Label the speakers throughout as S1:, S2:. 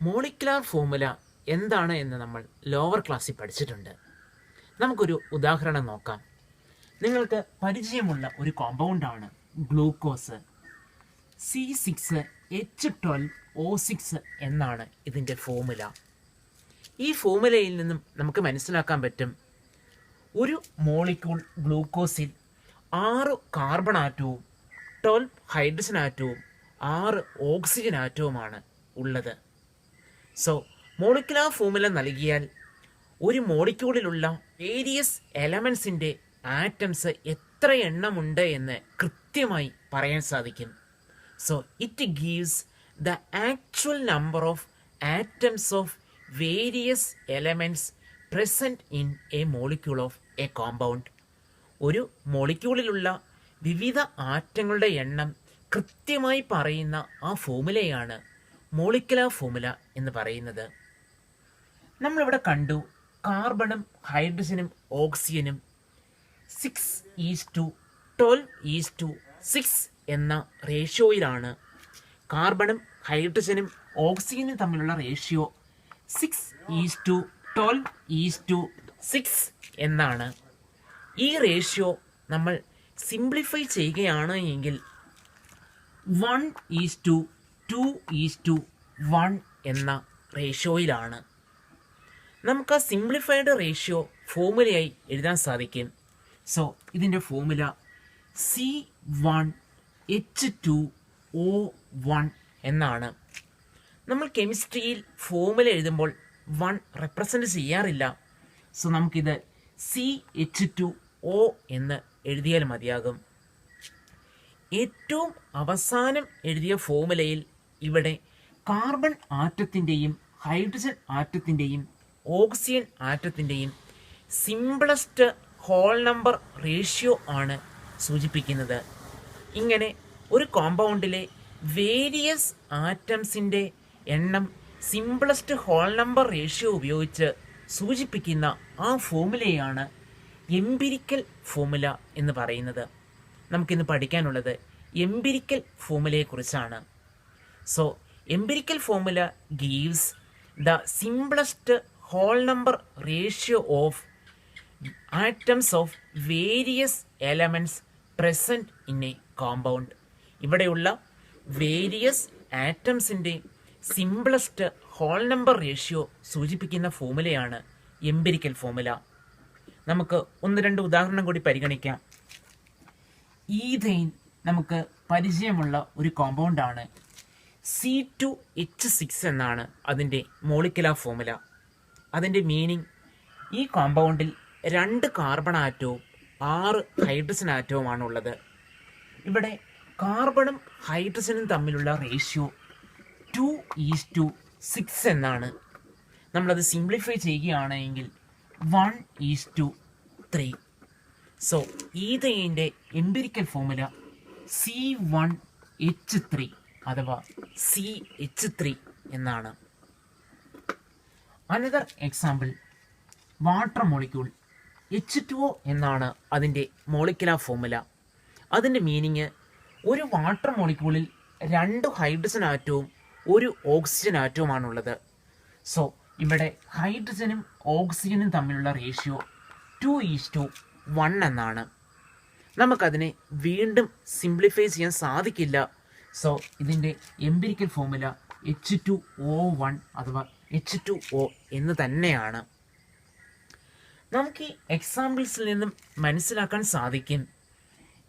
S1: Molecular formula എന്താണ് എന്ന് നമ്മൾ ലോവർ ക്ലാസ്സിൽ പഠിച്ചിട്ടുണ്ട്. നമുക്കൊരു ഉദാഹരണം നോക്കാം. നിങ്ങൾക്ക് പരിചയമുള്ള ഒരു കോമ്പൗണ്ടാണ് ഗ്ലൂക്കോസ്. C6H12O6 എന്നാണ് ഇതിൻ്റെ ഫോർമുല. ഈ ഫോർമുലയിൽ നിന്നും നമുക്ക് മനസ്സിലാക്കാൻ പറ്റും, ഒരു മോളിക്യൂൾ ഗ്ലൂക്കോസിൽ 6 കാർബൺ ആറ്റവും 12 ഹൈഡ്രജൻ ആറ്റവും 6 ഓക്സിജൻ ആറ്റവുമാണ് ഉള്ളത്. സോ മോളിക്കുലാർ ഫോർമുല നൽകിയാൽ ഒരു മോളിക്യൂളിലുള്ള വേരിയസ് എലമെൻസിൻ്റെ ആറ്റംസ് എത്ര എണ്ണമുണ്ട് എന്ന് കൃത്യമായി പറയാൻ സാധിക്കും. So it gives the actual number of atoms of various elements present in A molecule of A compound. ഒരു മോളിക്യൂളിലുള്ള വിവിധ ആറ്റങ്ങളുടെ എണ്ണം കൃത്യമായി പറയുന്ന ആ ഫോർമുലയാണ് മോളിക്കുലാർ ഫോർമുല എന്ന് പറയുന്നത്. നമ്മളിവിടെ കണ്ടു, കാർബണും ഹൈഡ്രജനും ഓക്സിജനും 6:12:6 എന്ന റേഷ്യോയിലാണ്. കാർബണും ഹൈഡ്രജനും ഓക്സിജനും തമ്മിലുള്ള റേഷ്യോ 6:12:6 എന്നാണ്. ഈ റേഷ്യോ നമ്മൾ സിംപ്ലിഫൈ ചെയ്യുകയാണ് എങ്കിൽ 1:2:1 എന്ന റേഷ്യോയിലാണ്. നമുക്ക് ആ സിംപ്ലിഫൈഡ് റേഷ്യോ ഫോർമുലയായി എഴുതാൻ സാധിക്കും. സോ ഇതിൻ്റെ ഫോർമുല C1H2O1 എന്നാണ്. നമ്മൾ കെമിസ്ട്രിയിൽ ഫോർമുല എഴുതുമ്പോൾ 1 റെപ്രസെൻ്റ് ചെയ്യാറില്ല. സോ നമുക്കിത് CH2O എന്ന് എഴുതിയാൽ മതിയാകും. ഏറ്റവും അവസാനം എഴുതിയ ഫോർമുലയിൽ ഇവിടെ കാർബൺ ആറ്റത്തിൻ്റെയും ഹൈഡ്രജൻ ആറ്റത്തിൻ്റെയും ഓക്സിജൻ ആറ്റത്തിൻ്റെയും സിംപിളസ്റ്റ് ഹോൾ നമ്പർ റേഷ്യോ ആണ് സൂചിപ്പിക്കുന്നത്. ഇങ്ങനെ ഒരു കോമ്പൗണ്ടിലെ വേരിയസ് ആറ്റംസിൻ്റെ എണ്ണം സിംപിളസ്റ്റ് ഹോൾ നമ്പർ റേഷ്യോ ഉപയോഗിച്ച് സൂചിപ്പിക്കുന്ന ആ ഫോർമുലയാണ് എംപിരിക്കൽ ഫോർമുല എന്ന് പറയുന്നത്. നമുക്കിന്ന് പഠിക്കാനുള്ളത് എംപിരിക്കൽ ഫോർമുലയെക്കുറിച്ചാണ്. So empirical formula gives the simplest whole number ratio of atoms of various elements present in a compound. ഇവിടെയുള്ള വേരിയസ് ആറ്റംസിൻ്റെ സിംപിളസ്റ്റ് ഹോൾ നമ്പർ റേഷ്യോ സൂചിപ്പിക്കുന്ന ഫോർമുലയാണ് എംപിരിക്കൽ ഫോർമുല. നമുക്ക് 1-2 ഉദാഹരണം കൂടി പരിഗണിക്കാം. ഈഥെയ്ൻ നമുക്ക് പരിചയമുള്ള ഒരു കോമ്പൗണ്ടാണ്. C2H6 എന്നാണ് അതിൻ്റെ മോളിക്കുലാർ ഫോർമുല. അതിൻ്റെ മീനിങ്, ഈ കോമ്പൗണ്ടിൽ 2 കാർബൺ ആറ്റവും 6 ഹൈഡ്രജൻ ആറ്റവുമാണുള്ളത്. ഇവിടെ കാർബണും ഹൈഡ്രജനും തമ്മിലുള്ള റേഷ്യോ 2:6 എന്നാണ്. നമ്മളത് സിംപ്ലിഫൈ ചെയ്യുകയാണെങ്കിൽ 1:3. സോ ഈഥെയ്നിൻ്റെ എംപിരിക്കൽ ഫോർമുല C1H3 അഥവാ CH3 എന്നാണ്. Another example, water molecule H2O എന്നാണ് അതിൻ്റെ മോളിക്കുലാർ ഫോർമുല. അതിൻ്റെ മീനിങ്, ഒരു വാട്ടർ മോളിക്യൂളിൽ 2 ഹൈഡ്രജൻ ആറ്റവും 1 ഓക്സിജൻ ആറ്റവുമാണുള്ളത്. സോ ഇവിടെ ഹൈഡ്രജനും ഓക്സിജനും തമ്മിലുള്ള റേഷ്യോ 2:1 എന്നാണ്. നമുക്കതിനെ വീണ്ടും സിംപ്ലിഫൈ ചെയ്യാൻ സാധിക്കില്ല. സോ ഇതിൻ്റെ എംപിരിക്കൽ ഫോർമുല H2O1 അഥവാ H2O എന്ന് തന്നെയാണ്. നമുക്ക് ഈ എക്സാമ്പിൾസിൽ നിന്നും മനസ്സിലാക്കാൻ സാധിക്കും,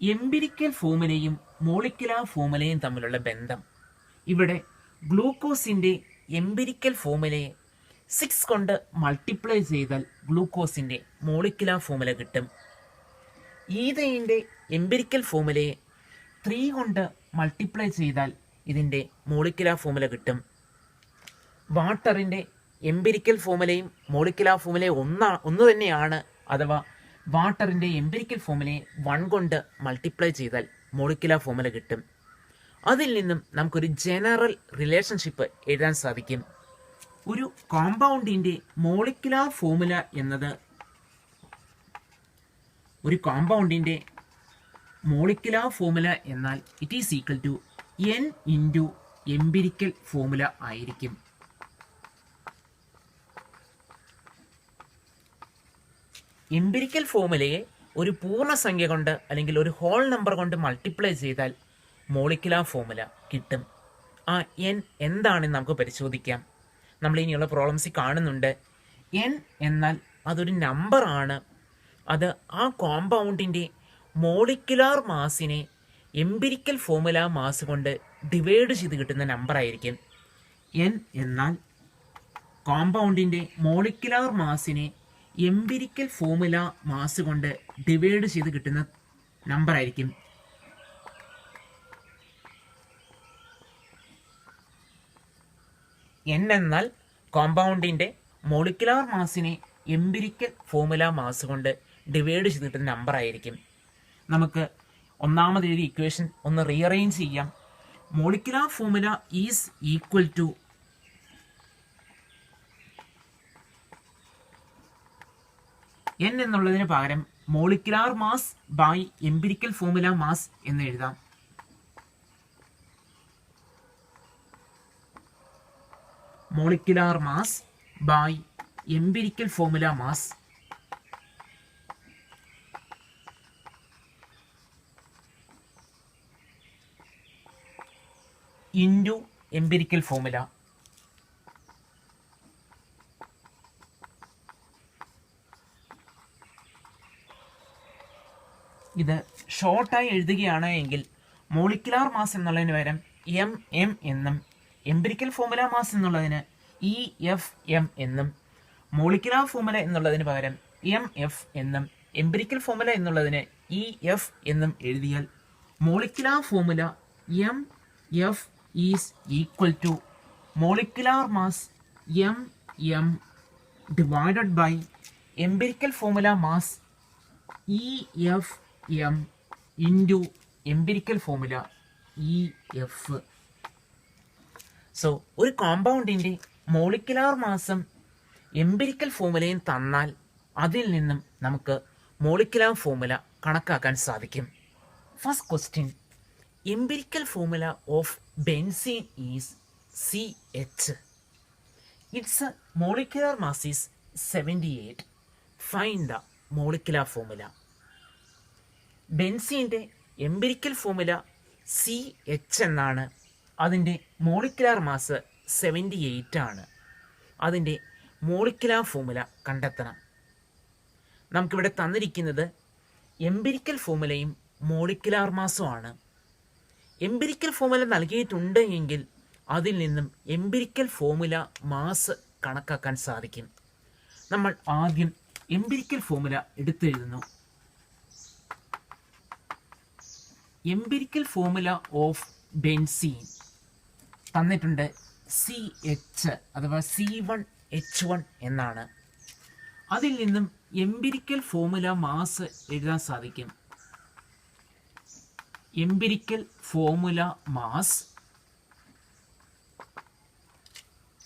S1: എംപിരിക്കൽ ഫോർമുലയും മോളിക്കുലാർ ഫോർമുലയും തമ്മിലുള്ള ബന്ധം. ഇവിടെ ഗ്ലൂക്കോസിൻ്റെ എംപിരിക്കൽ ഫോർമുലയെ 6 കൊണ്ട് മൾട്ടിപ്ലൈ ചെയ്താൽ ഗ്ലൂക്കോസിൻ്റെ മോളിക്കുലാർ ഫോർമുല കിട്ടും. ഈഥെയ്നിൻ്റെ എംപിരിക്കൽ ഫോർമുലയെ 3 കൊണ്ട് മൾട്ടിപ്ലൈ ചെയ്താൽ ഇതിൻ്റെ മോളിക്കുലാർ ഫോർമുല കിട്ടും. വാട്ടറിൻ്റെ എംപിരിക്കൽ ഫോർമുലയും മോളിക്കുലാർ ഫോർമുലയും ഒന്ന് തന്നെയാണ്. അഥവാ വാട്ടറിൻ്റെ എംപിരിക്കൽ ഫോർമുലയെ 1 കൊണ്ട് മൾട്ടിപ്ലൈ ചെയ്താൽ മോളിക്കുലാർ ഫോർമുല കിട്ടും. അതിൽ നിന്നും നമുക്കൊരു ജനറൽ റിലേഷൻഷിപ്പ് എഴുതാൻ സാധിക്കും. ഒരു കോമ്പൗണ്ടിൻ്റെ മോളിക്കുലാർ ഫോർമുല എന്നത് എന്നാൽ it is equal to N × empirical formula ആയിരിക്കും. എംപിരിക്കൽ ഫോമുലയെ ഒരു പൂർണ്ണസംഖ്യ കൊണ്ട് അല്ലെങ്കിൽ ഒരു ഹോൾ നമ്പർ കൊണ്ട് മൾട്ടിപ്ലൈ ചെയ്താൽ മോളിക്കുലാർ ഫോമുല കിട്ടും. ആ എൻ എന്താണെന്ന് നമുക്ക് പരിശോധിക്കാം. നമ്മൾ ഇനിയുള്ള പ്രോബ്ലംസിൽ കാണുന്നുണ്ട് എൻ എന്നാൽ അതൊരു നമ്പറാണ്. അത് ആ കോമ്പൗണ്ടിൻ്റെ മോളിക്കുലാർ മാസിനെ എംപിരിക്കൽ ഫോമുല മാസ് കൊണ്ട് ഡിവൈഡ് ചെയ്ത് കിട്ടുന്ന നമ്പറായിരിക്കും. എൻ എന്നാൽ കോമ്പൗണ്ടിൻ്റെ മോളിക്കുലാർ മാസിനെ എംപിരിക്കൽ ഫോമുല മാസ് കൊണ്ട് ഡിവൈഡ് ചെയ്ത് കിട്ടുന്ന നമ്പറായിരിക്കും. എൻ എന്നാൽ കോമ്പൗണ്ടിൻ്റെ മോളിക്കുലാർ മാസിനെ എംപിരിക്കൽ ഫോമുല മാസ് കൊണ്ട് ഡിവൈഡ് ചെയ്ത് കിട്ടുന്ന നമ്പറായിരിക്കും. നമുക്ക് ഒന്നാമത് എഴുതിയ ഇക്വേഷൻ ഒന്ന് റീഅറേഞ്ച് ചെയ്യാം. Molecular formula is equal to N എന്നുള്ളതിന് പകരം molecular mass by empirical formula mass എന്ന് എഴുതാം. Molecular mass by empirical formula mass into empirical formula. ഇത് ഷോർട്ടായി എഴുതുകയാണ് എങ്കിൽ മോളിക്കുലാർ മാസ് എന്നുള്ളതിന് പകരം എം എം എന്നും എംപിരിക്കൽ ഫോമുല മാസ് എന്നുള്ളതിന് ഇ എഫ് എം എന്നും മോളിക്കുലാർ ഫോമുല എന്നുള്ളതിന് പകരം എം എഫ് എന്നും എംപിരിക്കൽ ഫോമുല എന്നുള്ളതിന് ഇ എഫ് എന്നും എഴുതിയാൽ molecular formula M F is equal to molecular mass M M divided by empirical formula mass E F M into empirical formula E F. So ഒരു കോമ്പൗണ്ടിൻ്റെ molecular മാസും empirical ഫോമുലയും തന്നാൽ അതിൽ നിന്നും നമുക്ക് molecular formula കണക്കാക്കാൻ സാധിക്കും. First question, empirical formula of benzene is CH. Its molecular mass is 78. Find the molecular formula. ബെൻസീൻ്റെ empirical formula CH എന്നാണ്. അതിൻ്റെ മോളിക്കുലാർ മാസ് 78 ആണ്. അതിൻ്റെ മോളിക്കുലാർ ഫോമുല കണ്ടെത്തണം. നമുക്കിവിടെ തന്നിരിക്കുന്നത് എംപിരിക്കൽ ഫോമുലയും മോളിക്കുലാർ മാസുമാണ്. എംപിരിക്കൽ ഫോമുല നൽകിയിട്ടുണ്ട് എങ്കിൽ അതിൽ നിന്നും എംപിരിക്കൽ ഫോമുല മാസ് കണക്കാക്കാൻ സാധിക്കും. നമ്മൾ ആദ്യം എംപിരിക്കൽ ഫോമുല എടുത്തെഴുതുന്നു. എംപിരിക്കൽ ഫോമുല ഓഫ് ബെൻസീൻ തന്നിട്ടുണ്ട് CH അഥവാ C1H1 എന്നാണ്. അതിൽ നിന്നും എംപിരിക്കൽ ഫോമുല മാസ് എഴുതാൻ സാധിക്കും. എംപിരിക്കൽ ഫോമുല മാസ്,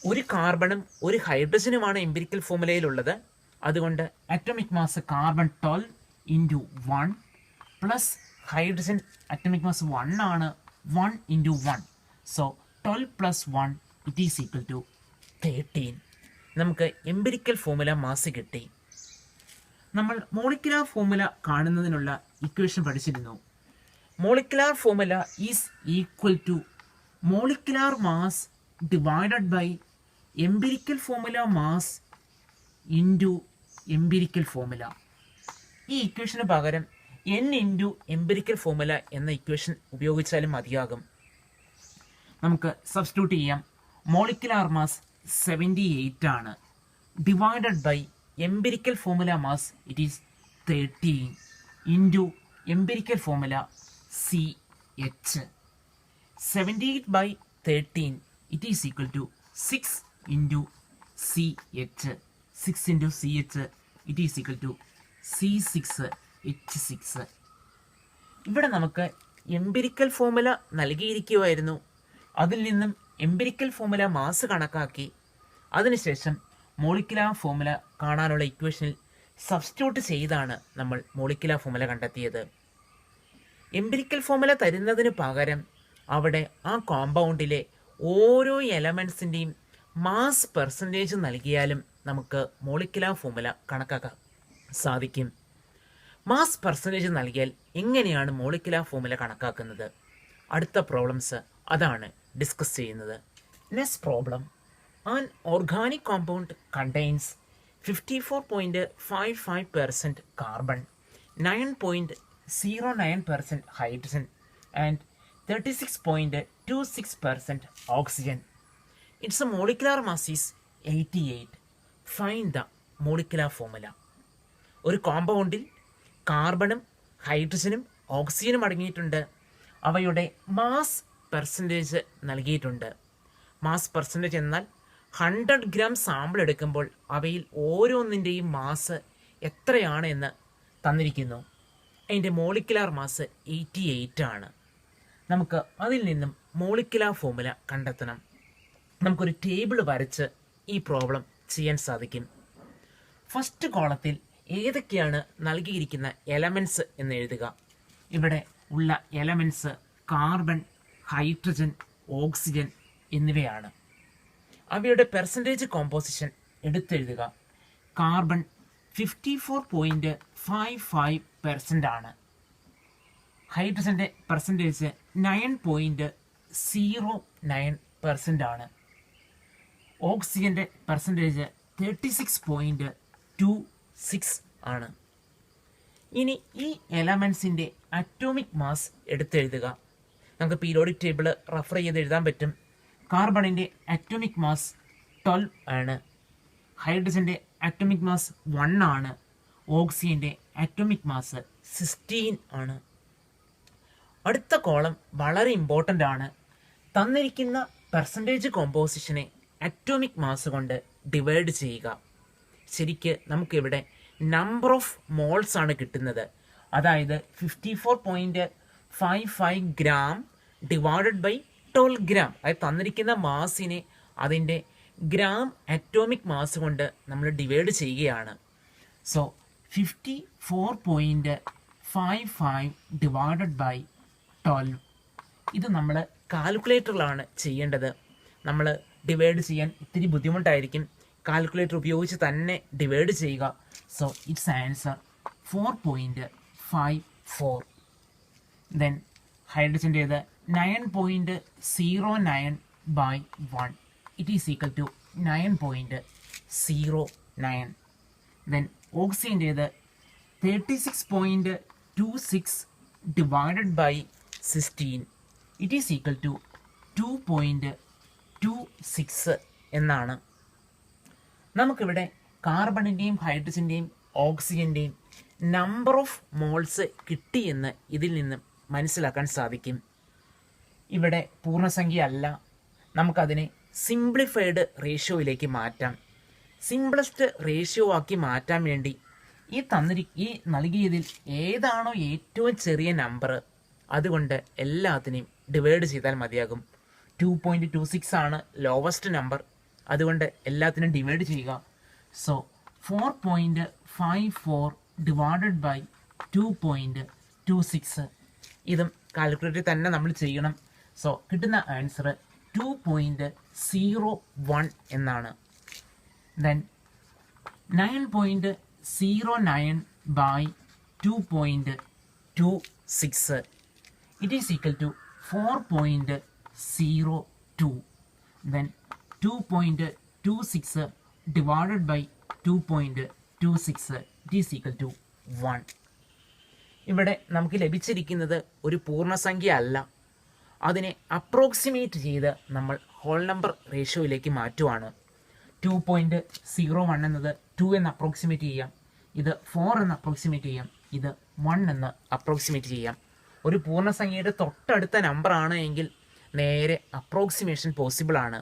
S1: ഒരു കാർബണും ഒരു ഹൈഡ്രജനുമാണ് എംപിരിക്കൽ ഫോമുലയിലുള്ളത്. അതുകൊണ്ട് atomic mass carbon 12 into 1 plus hydrogen atomic mass 1 ആണ്. 1 into 1, so 12 plus 1 it is equal to 13. നമുക്ക് എംപിരിക്കൽ ഫോമുല മാസ് കിട്ടി. നമ്മൾ മോളിക്കുലാർ ഫോമുല കാണുന്നതിനുള്ള ഇക്വേഷൻ പഠിച്ചിരുന്നു. Molecular formula is equal to molecular mass divided by empirical formula mass into empirical formula. ഈ ഇക്വേഷന് പകരം n into empirical formula എന്ന equation ഉപയോഗിച്ചാലും മതിയാകും. നമുക്ക് സബ്സ്റ്റിറ്റ്യൂട്ട് ചെയ്യാം. മോളിക്കുലാർ മാസ് 78 ആണ്. Divided by empirical formula mass it is 13 into empirical formula CH. 78 by 13 it is equal to 6 into CH. 6 into CH it is equal to C6H6. ഇവിടെ നമുക്ക് empirical formula നൽകിയിരിക്കുമായിരുന്നു. അതിൽ നിന്നും empirical formula mass കണക്കാക്കി അതിനുശേഷം molecular formula കാണാനുള്ള ഇക്വേഷനിൽ substitute ചെയ്താണ് നമ്മൾ മോളിക്കുലാർ ഫോമുല കണ്ടെത്തിയത്. എംപിരിക്കൽ ഫോമുല തരുന്നതിന് പകരം അവിടെ ആ കോമ്പൗണ്ടിലെ ഓരോ എലമെൻസിൻ്റെയും മാസ് പെർസെൻറ്റേജ് നൽകിയാലും നമുക്ക് മോളിക്കുലാർ ഫോമുല കണക്കാക്കാൻ സാധിക്കും. മാസ് പെർസെൻറ്റേജ് നൽകിയാൽ എങ്ങനെയാണ് മോളിക്കുലാർ ഫോർമുല കണക്കാക്കുന്നത്? അടുത്ത പ്രോബ്ലംസ് അതാണ് ഡിസ്കസ് ചെയ്യുന്നത്. Next problem, an organic compound contains 54.55% carbon, 9.09% hydrogen and 36.26% oxygen. Its molecular mass is 88. Find the molecular formula. ഒരു കോമ്പൗണ്ടിൽ കാർബണും ഹൈഡ്രജനും ഓക്സിജനും അടങ്ങിയിട്ടുണ്ട്. അവയുടെ മാസ് പെർസെൻറ്റേജ് നൽകിയിട്ടുണ്ട്. മാസ് പെർസെൻറ്റേജ് എന്നാൽ 100 ഗ്രാം സാമ്പിൾ എടുക്കുമ്പോൾ അവയിൽ ഓരോന്നിൻ്റെയും മാസ് എത്രയാണ് എന്ന് തന്നിരിക്കുന്നു. അതിൻ്റെ മോളിക്കുലാർ മാസ് 88 ആണ്. നമുക്ക് അതിൽ നിന്നും മോളിക്കുലാർ ഫോർമുല കണ്ടെത്തണം. നമുക്കൊരു ടേബിൾ വരച്ച് ഈ പ്രോബ്ലം ചെയ്യാൻ സാധിക്കും. ഫസ്റ്റ് കോളത്തിൽ ഏതൊക്കെയാണ് നൽകിയിരിക്കുന്ന എലമെൻറ്റ്സ് എന്ന് എഴുതുക. ഇവിടെ ഉള്ള എലമെൻറ്റ്സ് കാർബൺ, ഹൈഡ്രജൻ, ഓക്സിജൻ എന്നിവയാണ്. അവയുടെ പെർസെൻറ്റേജ് കോമ്പോസിഷൻ കാർബൺ 54.55% ആണ്. ഹൈഡ്രജൻ്റെ പെർസെൻറ്റേജ് 9.09% ആണ്. ഓക്സിജൻ്റെ പെർസെൻറ്റേജ് 36.26 ആണ്. ഇനി ഈ എലമെൻസിൻ്റെ അറ്റോമിക് മാസ് എടുത്തെഴുതുക. നമുക്ക് പീരിയോഡിക് ടേബിൾ റെഫർ ചെയ്ത് എഴുതാൻ പറ്റും. കാർബണിൻ്റെ അറ്റോമിക് മാസ് 12 ആണ്. ഹൈഡ്രജൻ്റെ അറ്റോമിക് മാസ് 1 ആണ്. ഓക്സിജൻ്റെ അറ്റോമിക് മാസ് 16 ആണ്. അടുത്ത കോളം വളരെ ഇമ്പോർട്ടൻ്റ് ആണ്. തന്നിരിക്കുന്ന പെർസെൻറ്റേജ് കോമ്പോസിഷനെ അറ്റോമിക് മാസ് കൊണ്ട് ഡിവൈഡ് ചെയ്യുക. ശരിക്ക് നമുക്കിവിടെ നമ്പർ ഓഫ് മോൾസ് ആണ് കിട്ടുന്നത്. അതായത് 54.55 ഗ്രാം ഡിവൈഡഡ് ബൈ 12 ഗ്രാം. അതായത് തന്നിരിക്കുന്ന മാസിനെ അതിൻ്റെ ഗ്രാം അറ്റോമിക് മാസ് കൊണ്ട് നമ്മൾ ഡിവൈഡ് ചെയ്യുകയാണ്. So 54.55 divided by 12. ഇത് നമ്മൾ കാൽക്കുലേറ്ററിലാണ് ചെയ്യേണ്ടത്. നമ്മൾ ഡിവൈഡ് ചെയ്യാൻ ഇത്തിരി ബുദ്ധിമുട്ടായിരിക്കും. കാൽക്കുലേറ്റർ ഉപയോഗിച്ച് തന്നെ ഡിവൈഡ് ചെയ്യുക. So its answer 4.54. ദെൻ ഹൈഡ്രജൻ്റേത് 9.09 by 1. It is equal to 9.09. Then oxygen 36.26 divided by 16. It is equal to 2.26 എന്നാണ്. നമുക്കിവിടെ കാർബണിൻ്റെയും ഹൈഡ്രജൻ്റെയും ഓക്സിജൻ്റെയും നമ്പർ ഓഫ് മോൾസ് കിട്ടിയെന്ന് ഇതിൽ നിന്ന് മനസ്സിലാക്കാൻ സാധിക്കും. ഇവിടെ പൂർണ്ണസംഖ്യ അല്ല, നമുക്കതിനെ സിംപ്ലിഫൈഡ് റേഷ്യോയിലേക്ക് മാറ്റാം. സിംപ്ലസ്റ്റ് റേഷ്യോ ആക്കി മാറ്റാൻ വേണ്ടി ഈ നൽകിയതിൽ ഏതാണോ ഏറ്റവും ചെറിയ നമ്പർ അതുകൊണ്ട് എല്ലാത്തിനെയും ഡിവൈഡ് ചെയ്താൽ മതിയാകും. 2.26 ആണ് ലോവസ്റ്റ് നമ്പർ, അതുകൊണ്ട് എല്ലാത്തിനും ഡിവൈഡ് ചെയ്യുക. So 4.54 divided by 2.26. ഇതും കാൽക്കുലേറ്ററിൽ തന്നെ നമ്മൾ ചെയ്യണം. സോ കിട്ടുന്ന ആൻസർ 2.01 എന്നാണ്. Then 9.09 by 2.26. It is equal to 4.02. Then 2.26 divided by 2.26. It is equal to 1. ഇവിടെ നമുക്ക് ലഭിച്ചിരിക്കുന്നത് ഒരു പൂർണ്ണസംഖ്യ അല്ല, അതിനെ അപ്രോക്സിമേറ്റ് ചെയ്ത് നമ്മൾ ഹോൾ നമ്പർ റേഷ്യോയിലേക്ക് മാറ്റുവാണ്. 2.01 എന്നത് 2 എന്ന് അപ്രോക്സിമേറ്റ് ചെയ്യാം, ഇത് 4 എന്ന് അപ്രോക്സിമേറ്റ് ചെയ്യാം, ഇത് 1 എന്ന് അപ്രോക്സിമേറ്റ് ചെയ്യാം. ഒരു പൂർണ്ണസംഖ്യയുടെ തൊട്ടടുത്ത നമ്പറാണ് എങ്കിൽ നേരെ അപ്രോക്സിമേഷൻ പോസിബിൾ ആണ്.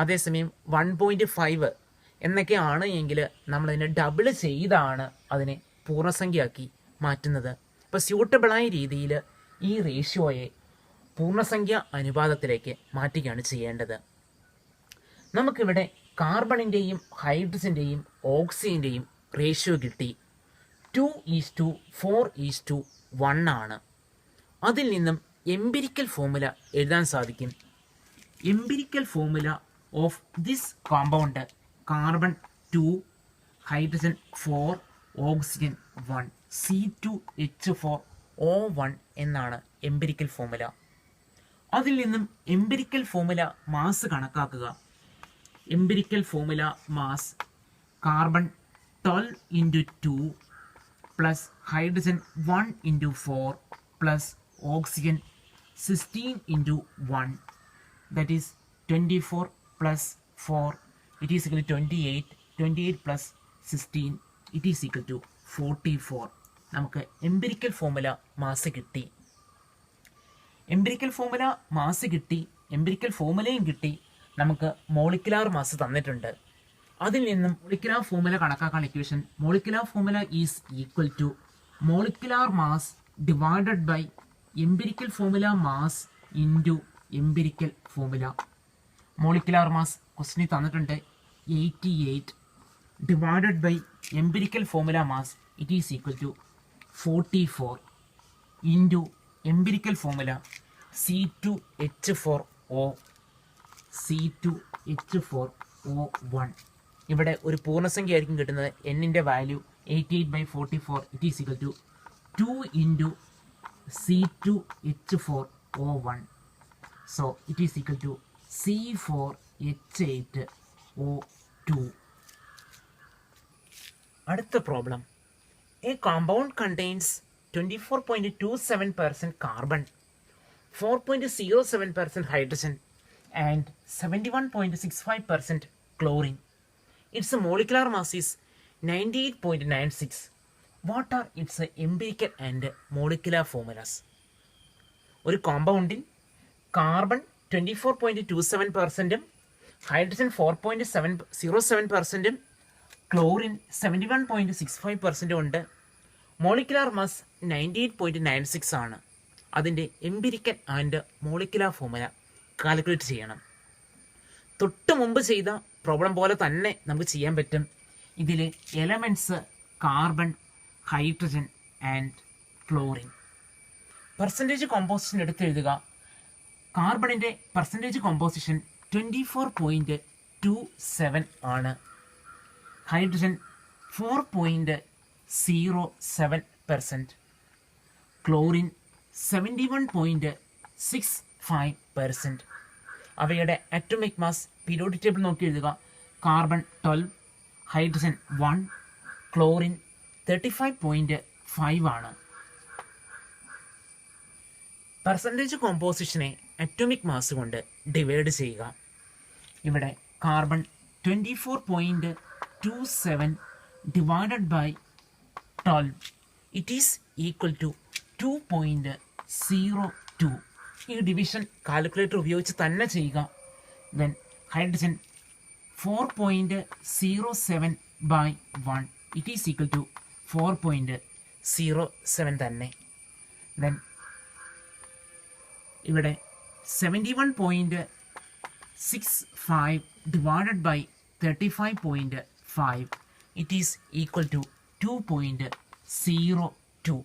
S1: അതേസമയം 1.5 എന്നൊക്കെ ആണ് എങ്കിൽ നമ്മളതിനെ ഡബിൾ ചെയ്താണ് അതിനെ പൂർണ്ണസംഖ്യയാക്കി മാറ്റുന്നത്. അപ്പോൾ സ്യൂട്ടബിളായ രീതിയിൽ ഈ റേഷ്യോയെ പൂർണ്ണസംഖ്യ അനുപാതത്തിലേക്ക് മാറ്റുകയാണ് ചെയ്യേണ്ടത്. നമുക്കിവിടെ കാർബണിൻ്റെയും ഹൈഡ്രജൻ്റെയും ഓക്സിജൻ്റെയും റേഷ്യോ കിട്ടി. 2:4:1 ആണ്. അതിൽ നിന്നും എംപിരിക്കൽ ഫോർമുല എഴുതാൻ സാധിക്കും. Empirical formula of this compound carbon 2, hydrogen 4, oxygen 1 C2H4O1 എന്നാണ് എംപിരിക്കൽ ഫോർമുല. അതിൽ നിന്നും എംപിരിക്കൽ ഫോർമുല മാസ് കണക്കാക്കുക. Empirical formula mass carbon 12 into 2 plus hydrogen 1 into 4 plus oxygen 16 into 1, that is 24 plus 4 it is equal to 28 plus 16 it is equal to 44. നമുക്ക് empirical formula mass കിട്ടി. Empirical formula mass കിട്ടി, empirical ഫോർമുലയും കിട്ടി, നമുക്ക് molecular mass തന്നിട്ടുണ്ട്. അതിൽ നിന്നും molecular formula കണക്കാക്കാൻ equation molecular formula is equal to molecular mass divided by empirical formula mass into empirical formula. Molecular mass ക്വസ്റ്റിനിൽ തന്നിട്ടുണ്ട് 88 divided by empirical formula mass it is equal to 44 into empirical formula C2H4O1. ഇവിടെ ഒരു പൂർണ്ണസംഖ്യ ആയിരിക്കും കിട്ടുന്നത്. എന്നിൻ്റെ value 88/44 it is equal to 2 into C2H4O1. So it is equal to C4H8O2. അടുത്ത problem. A compound contains 24.27% carbon, 4.07% hydrogen and 71.65% chlorine. Its molecular mass is 98.96. What are its empirical and molecular formulas? ഒരു കോമ്പൗണ്ടിൽ carbon 24.27%, hydrogen 4.07%, chlorine 71.65% ഉണ്ട്. Molecular mass 98.96 ആണ്. അതിൻ്റെ empirical and molecular formula calculate ചെയ്യണം. തൊട്ട് മുമ്പ് ചെയ്ത പ്രോബ്ലം പോലെ തന്നെ നമുക്ക് ചെയ്യാൻ പറ്റും. ഇതിൽ elements carbon, hydrogen and chlorine. Percentage composition എടുത്ത് എഴുതുക. കാർബണിൻ്റെ പെർസെൻറ്റേജ് കോമ്പോസിഷൻ 24.27 ആണ്. Hydrogen 4.07%, chlorine 71.65%. അവയുടെ അറ്റോമിക് മാസ് പീരിയോഡിക് ടേബിൾ നോക്കി എഴുതുക. കാർബൺ 12, ഹൈഡ്രജൻ 1, ക്ലോറിൻ 35.5 ആണ്. പെർസെൻറ്റേജ് കോമ്പോസിഷനെ അറ്റോമിക് മാസ് കൊണ്ട് ഡിവൈഡ് ചെയ്യുക. ഇവിടെ carbon 24.27 divided by 12, it is equal to 2.02. ഈ ഡിവിഷൻ കാൽക്കുലേറ്റർ ഉപയോഗിച്ച് തന്നെ ചെയ്യുക. Then hydrogen 4.07 by 1, it is equal to 4.07 തന്നെ. ദെൻ ഇവിടെ 71.65 divided by 35.5, it is equal to 2.02.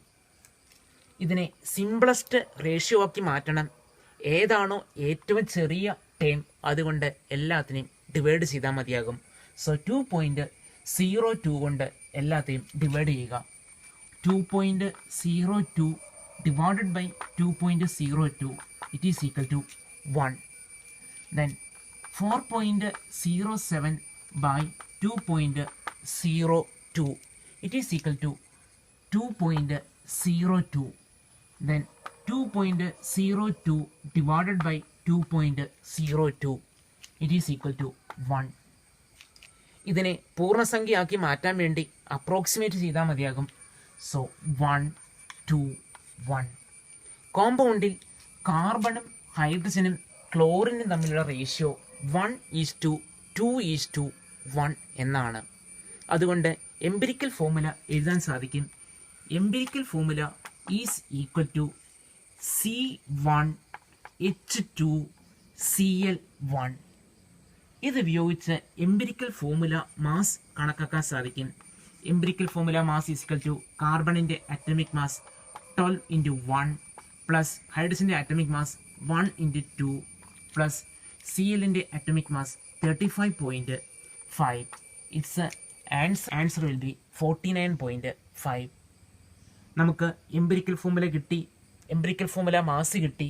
S1: ഇതിനെ സിംപ്ലസ്റ്റ് റേഷ്യോ ആക്കി മാറ്റണം. ഏതാണോ ഏറ്റവും ചെറിയ ടേം അതുകൊണ്ട് എല്ലാത്തിനെയും ഡിവൈഡ് ചെയ്താൽ മതിയാകും. സോ 2.02 കൊണ്ട് എല്ലാത്തെയും ഡിവൈഡ് ചെയ്യുക. 2.02 divided by 2.02, it is equal to 1. Then 4.07 by 2.02, it is equal to 2.02. Then 2.02 divided by 2.02, it is equal to 1. ഇതിനെ പൂർണ്ണസംഖ്യയാക്കി മാറ്റാൻ വേണ്ടി അപ്രോക്സിമേറ്റ് ചെയ്താൽ മതിയാകും. സോ 1, 2, 1. കോമ്പൗണ്ടിൽ കാർബണും ഹൈഡ്രജനും ക്ലോറിനും തമ്മിലുള്ള റേഷ്യോ 1:2:1 എന്നാണ്. അതുകൊണ്ട് എംപിരിക്കൽ ഫോർമുല എഴുതാൻ സാധിക്കും. Empirical formula is equal to C1H2Cl1. ഇത് ഉപയോഗിച്ച് എംപിരിക്കൽ ഫോർമുല മാസ് കണക്കാക്കാൻ സാധിക്കും. Empirical formula mass is equal to കാർബണിൻ്റെ അറ്റോമിക് മാസ് 12 into 1 പ്ലസ് ഹൈഡ്രജൻ്റെ അറ്റോമിക് മാസ് 1 into 2 പ്ലസ് Clൻ്റെ atomic mass 35.5. Its answer will be 49.5. നമുക്ക് എംപിരിക്കൽ ഫോമുല കിട്ടി, empirical formula mass കിട്ടി,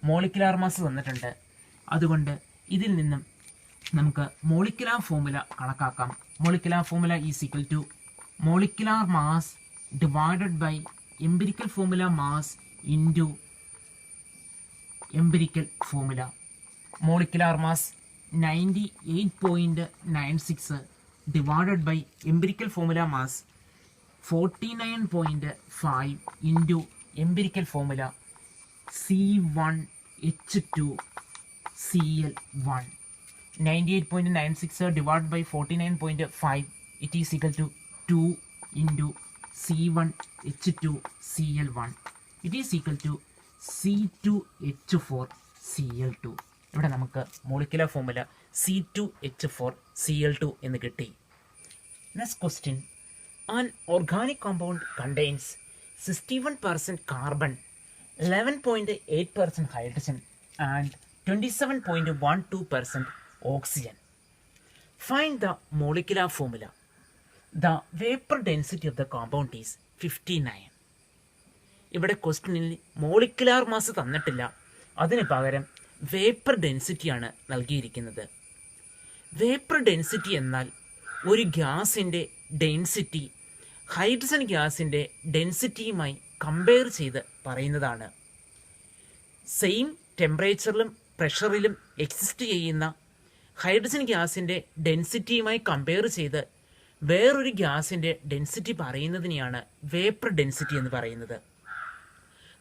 S1: മോളിക്കുലാർ മാസ് തന്നിട്ടുണ്ട്. അതുകൊണ്ട് ഇതിൽ നിന്നും നമുക്ക് മോളിക്കുലാർ ഫോമുല കണക്കാക്കാം. Molecular formula is equal to molecular mass divided by empirical formula mass into empirical formula. Molecular mass 98.96 divided by empirical formula mass 49.5 into empirical formula C1H2Cl1. 98.96 divided by 49.5, it is equal to 2 into C1H2Cl1. It is equal to C2H4Cl2. ഇവിടെ നമുക്ക് molecular formula C2H4Cl2 എന്ന് കിട്ടി. Next question, an organic compound contains 61% carbon, 11.8% hydrogen and 27.12% oxygen. Find the molecular formula. The vapour density of the compound is 59. ഇവിടെ ക്വസ്റ്റ്യനിൽ molecular mass തന്നിട്ടില്ല, അതിന് പകരം vapour ഡെൻസിറ്റിയാണ് നൽകിയിരിക്കുന്നത്. വേപ്പർ ഡെൻസിറ്റി എന്നാൽ ഒരു ഗ്യാസിൻ്റെ ഡെൻസിറ്റി ഹൈഡ്രജൻ ഗ്യാസിൻ്റെ ഡെൻസിറ്റിയുമായി കമ്പയർ ചെയ്ത് പറയുന്നതാണ്. സെയിം ടെമ്പറേച്ചറിലും പ്രഷറിലും എക്സിസ്റ്റ് ചെയ്യുന്ന ഹൈഡ്രജൻ ഗ്യാസിൻ്റെ ഡെൻസിറ്റിയുമായി കമ്പയർ ചെയ്ത് വേറൊരു ഗ്യാസിൻ്റെ ഡെൻസിറ്റി പറയുന്നതിനെയാണ് വേപ്പർ ഡെൻസിറ്റി എന്ന് പറയുന്നത്.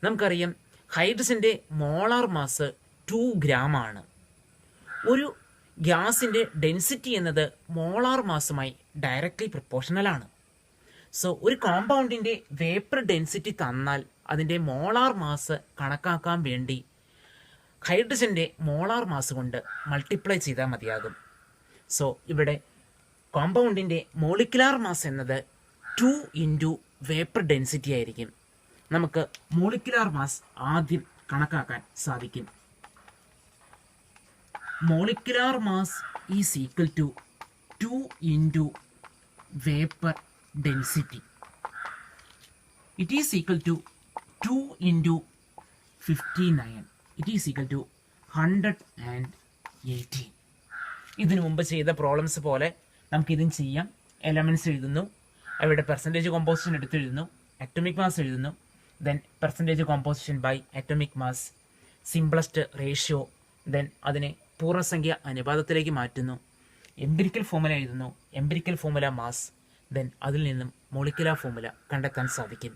S1: നമുക്കറിയാം ഹൈഡ്രജൻ്റെ മോളാർ മാസ് 2 gram ആണ്. ഒരു ഗ്യാസിൻ്റെ ഡെൻസിറ്റി എന്നത് മോളാർ മാസുമായി ഡയറക്റ്റ്ലി പ്രൊപ്പോർഷണലാണ്. സോ ഒരു കോമ്പൗണ്ടിൻ്റെ വേപ്പർ ഡെൻസിറ്റി തന്നാൽ അതിൻ്റെ മോളാർ മാസ് കണക്കാക്കാൻ വേണ്ടി ഹൈഡ്രജൻ്റെ മോളാർ മാസ് കൊണ്ട് മൾട്ടിപ്ലൈ ചെയ്താൽ മതിയാകും. സോ ഇവിടെ കോമ്പൗണ്ടിൻ്റെ മോളിക്കുലാർ മാസ് എന്നത് 2 into വേപ്പർ ഡെൻസിറ്റി ആയിരിക്കും. നമുക്ക് മോളിക്കുലാർ മാസ് ആദ്യം കണക്കാക്കാൻ സാധിക്കും. Molecular mass is equal to 2 into vapour density. It is equal to 2 into 59. It is equal to 118. ഇതിനു മുമ്പ് ചെയ്ത പ്രോബ്ലംസ് പോലെ നമുക്കിതും ചെയ്യാം. എലമെൻറ്റ്സ് എഴുതുന്നു, അവിടെ പെർസെൻറ്റേജ് കോമ്പോസിഷൻ എടുത്തെഴുതുന്നു, അറ്റോമിക് മാസ് എഴുതുന്നു, then percentage composition by atomic mass, simplest ratio, then അതിനെ പൂർണ്ണസംഖ്യ അനുപാതത്തിലേക്ക് മാറ്റുന്നു, എംപിരിക്കൽ ഫോമുല എഴുതുന്നു, എംപിരിക്കൽ ഫോമുല മാസ്, ദെൻ അതിൽ നിന്നും മോളിക്കുലാർ ഫോമുല കണ്ടെത്താൻ സാധിക്കും.